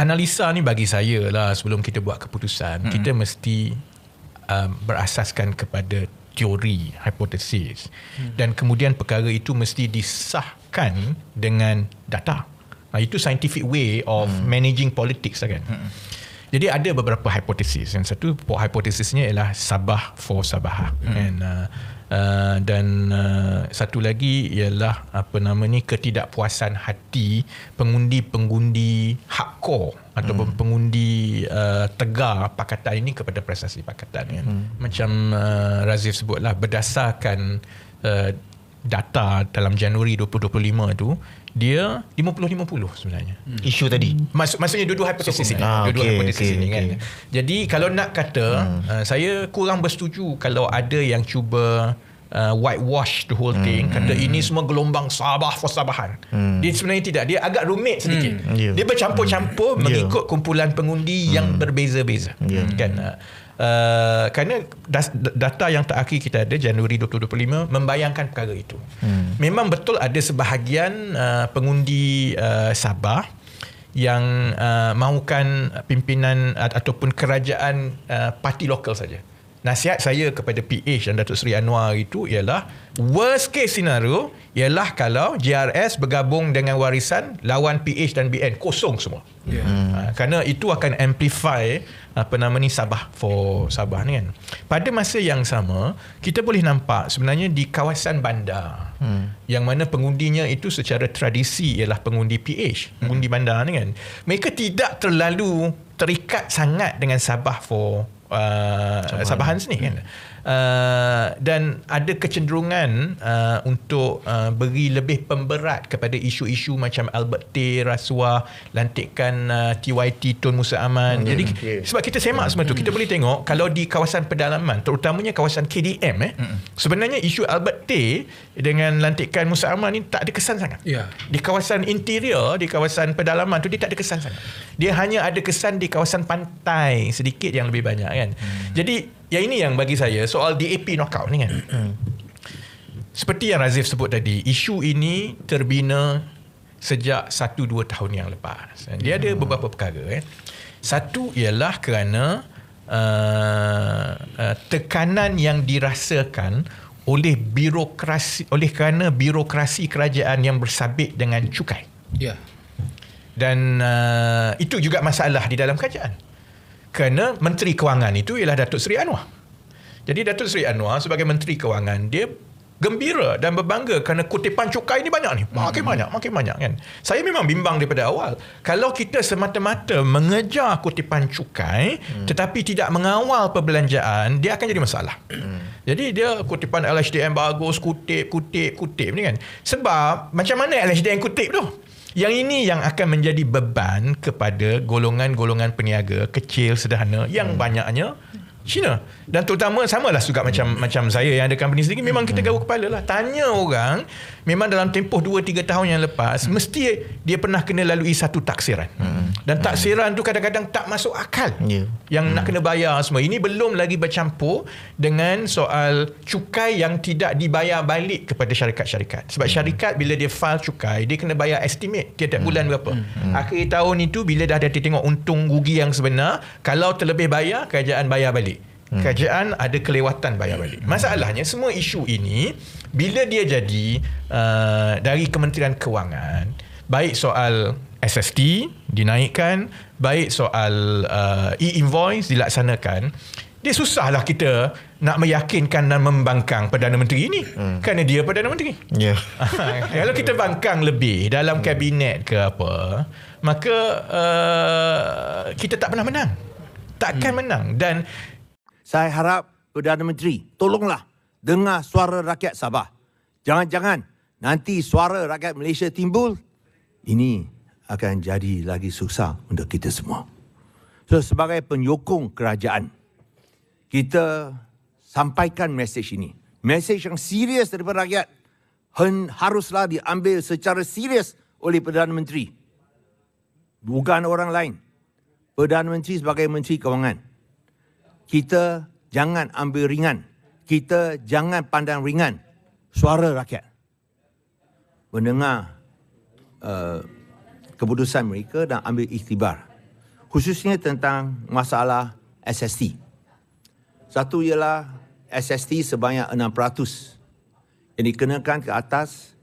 Analisa ni bagi saya lah, sebelum kita buat keputusan, kita mesti berasaskan kepada teori, hipotesis, dan kemudian perkara itu mesti disahkan dengan data. Itu scientific way of managing politics lah kan. Jadi ada beberapa hipotesis. Yang satu hipotesisnya ialah Sabah for Sabah, dan satu lagi ialah ketidakpuasan hati pengundi-pengundi hardcore ataupun pengundi tegar pakatan ini kepada prestasi pakatan kan. Macam Razif sebutlah, berdasarkan data dalam Januari 2025 tu, dia 50-50 sebenarnya. Isu tadi. Maksudnya dua-dua hipotesis ini. Hipotesis ini kan. Jadi kalau nak kata, saya kurang bersetuju kalau ada yang cuba whitewash the whole thing, kata ini semua gelombang Sabah for Sabahan. Dia sebenarnya tidak, dia agak rumit sedikit. Dia bercampur-campur mengikut kumpulan pengundi yang berbeza-beza. Kan? Kerana data yang terakhir kita ada Januari 2025 membayangkan perkara itu. Memang betul ada sebahagian pengundi Sabah yang mahukan pimpinan ataupun kerajaan parti lokal saja. Nasihat saya kepada PH dan Datuk Seri Anwar itu ialah, worst case scenario ialah kalau JRS bergabung dengan warisan lawan PH dan BN, kosong semua. Kerana itu akan amplify Sabah for Sabah ni kan. Pada masa yang sama, kita boleh nampak sebenarnya di kawasan bandar, yang mana pengundinya itu secara tradisi ialah pengundi PH, pengundi bandar ni kan, mereka tidak terlalu terikat sangat dengan Sabah for Sabahan sini kan. Dan ada kecenderungan untuk beri lebih pemberat kepada isu-isu macam Albert Tay, rasuah, lantikan TYT Tun Musa Aman. Jadi sebab kita semak semua tu, kita boleh tengok kalau di kawasan pedalaman, terutamanya kawasan KDM, sebenarnya isu Albert Tay dengan lantikan Musa Aman ni tak ada kesan sangat. Di kawasan interior, di kawasan pedalaman tu dia tak ada kesan sangat. Dia hanya ada kesan di kawasan pantai sedikit yang lebih banyak kan. Jadi yang ini yang bagi saya soal DAP knockout ni kan. Seperti yang Razif sebut tadi, isu ini terbina sejak 1-2 tahun yang lepas. Dia ada beberapa perkara. Satu ialah kerana tekanan yang dirasakan oleh kerana birokrasi kerajaan yang bersabit dengan cukai. Dan itu juga masalah di dalam kerajaan. Kerana Menteri Kewangan itu ialah Datuk Seri Anwar. Jadi Datuk Seri Anwar sebagai Menteri Kewangan, dia gembira dan berbangga kerana kutipan cukai ni banyak ni. Makin banyak kan. Saya memang bimbang daripada awal. Kalau kita semata-mata mengejar kutipan cukai tetapi tidak mengawal perbelanjaan, dia akan jadi masalah. Jadi dia kutipan LHDN bagus, kutip ni kan. Sebab macam mana LHDN kutip tu? Yang ini yang akan menjadi beban kepada golongan-golongan peniaga kecil sederhana yang banyaknya Cina. Dan terutama samalah juga macam saya yang ada company sendiri, memang kita garuk kepala lah. Tanya orang, memang dalam tempoh 2-3 tahun yang lepas, mesti dia pernah kena lalui satu taksiran. Dan taksiran tu kadang-kadang tak masuk akal. Yang nak kena bayar semua. Ini belum lagi bercampur dengan soal cukai yang tidak dibayar balik kepada syarikat-syarikat. Sebab syarikat bila dia file cukai, dia kena bayar estimate tiap-tiap bulan berapa. Akhir tahun itu bila dah ada tengok untung rugi yang sebenar, kalau terlebih bayar, kerajaan bayar balik. kerajaan ada kelewatan bayar balik. Masalahnya semua isu ini bila dia jadi dari Kementerian Kewangan, baik soal SST dinaikkan, baik soal e-invoice dilaksanakan, dia susahlah kita nak meyakinkan dan membangkang Perdana Menteri ini kerana dia Perdana Menteri. Ya. Kalau kita bangkang lebih dalam kabinet ke apa, maka kita tak pernah menang. Takkan menang. Dan saya harap Perdana Menteri, tolonglah dengar suara rakyat Sabah. Jangan-jangan nanti suara rakyat Malaysia timbul, ini akan jadi lagi susah untuk kita semua. So, sebagai penyokong kerajaan, kita sampaikan mesej ini. Mesej yang serius daripada rakyat haruslah diambil secara serius oleh Perdana Menteri. Bukan orang lain. Perdana Menteri sebagai Menteri Kewangan. Kita jangan ambil ringan. Kita jangan pandang ringan suara rakyat. Mendengar keputusan mereka dan ambil iktibar. Khususnya tentang masalah SST. Satu ialah SST sebanyak 6% yang dikenakan ke atas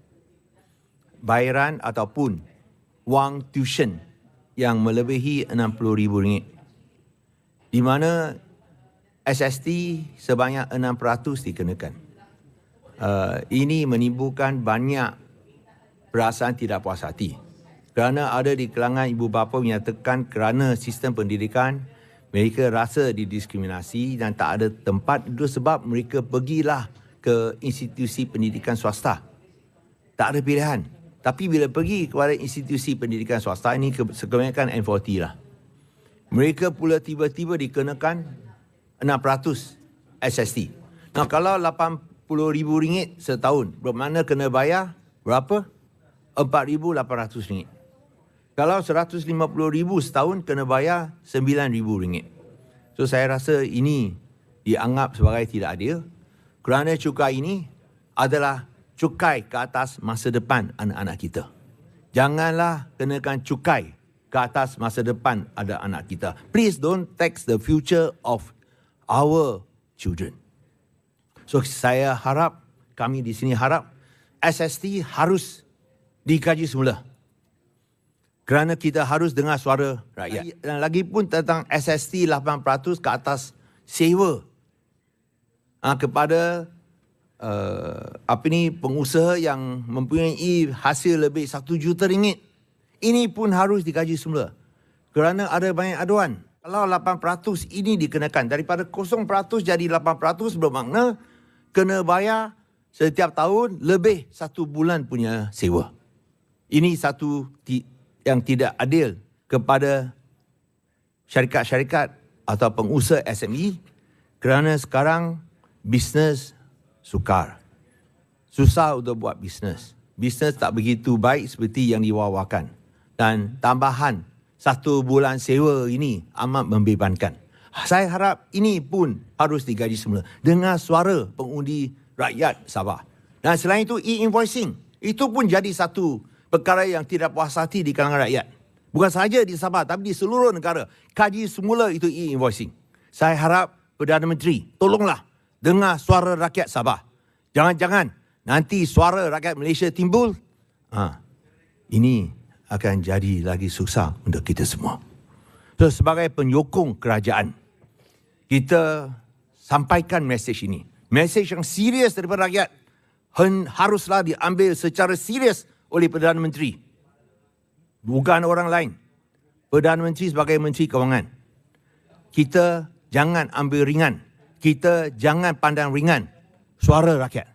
bayaran ataupun wang tuition yang melebihi RM60,000. Di mana SST sebanyak 6% dikenakan. Ini menimbulkan banyak perasaan tidak puas hati. Kerana ada di kalangan ibu bapa menyatakan kerana sistem pendidikan mereka rasa didiskriminasi dan tak ada tempat, itu sebab mereka pergilah ke institusi pendidikan swasta. Tak ada pilihan. Tapi bila pergi kepada institusi pendidikan swasta, ini kebanyakan N40 lah. Mereka pula tiba-tiba dikenakan 6% SST. Nah, kalau RM80,000 setahun, bermakna kena bayar berapa? RM4,800. Kalau RM150,000 setahun, kena bayar RM9,000. So, saya rasa ini dianggap sebagai tidak adil kerana cukai ini adalah cukai ke atas masa depan anak-anak kita. Janganlah kenakan cukai ke atas masa depan ada anak kita. Please don't tax the future of our children. So, saya harap, kami di sini harap, SST harus dikaji semula. Kerana kita harus dengar suara rakyat. Dan lagi pun tentang SST 8% ke atas sewa kepada pengusaha yang mempunyai hasil lebih RM1 juta. Ini pun harus dikaji semula. Kerana ada banyak aduan. Kalau 8% ini dikenakan, daripada 0% jadi 8% bermakna kena bayar setiap tahun lebih 1 bulan punya sewa. Ini satu yang tidak adil kepada syarikat-syarikat atau pengusaha SME kerana sekarang bisnes sukar. Susah untuk buat bisnes. Bisnes tak begitu baik seperti yang diwawakan. Dan tambahan 1 bulan sewa ini amat membebankan. Saya harap ini pun harus digaji semula. Dengar suara pengundi rakyat Sabah. Dan selain itu, e-invoicing. Itu pun jadi satu perkara yang tidak puas hati di kalangan rakyat. Bukan sahaja di Sabah, tapi di seluruh negara. Kaji semula itu e-invoicing. Saya harap Perdana Menteri, tolonglah dengar suara rakyat Sabah. Jangan-jangan nanti suara rakyat Malaysia timbul, ini akan jadi lagi susah untuk kita semua. So, sebagai penyokong kerajaan, kita sampaikan mesej ini. Mesej yang serius daripada rakyat haruslah diambil secara serius oleh Perdana Menteri. Bukan orang lain. Perdana Menteri sebagai Menteri Kewangan. Kita jangan ambil ringan. Kita jangan pandang ringan suara rakyat.